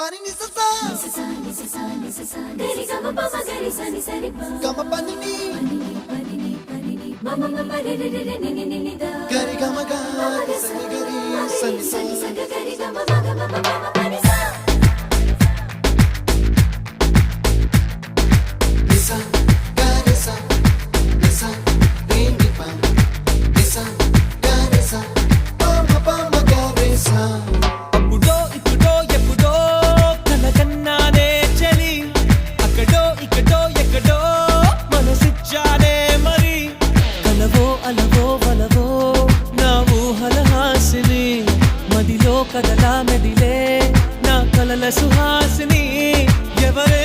pani ni sa sa gari ga ma pa ma gari sa ni sa ri pa ga ma pani ni ma ma ma re re re ni ni ni da gari ga ma ga sa ni gari sa ni sa gari ga ma ga ma ma ma pani sa ni sa gari sa ni sa re ni pa ni sa gari sa pa ma gari sa కదలా మెదిలే నా కలల సుహాసిని ఎవరే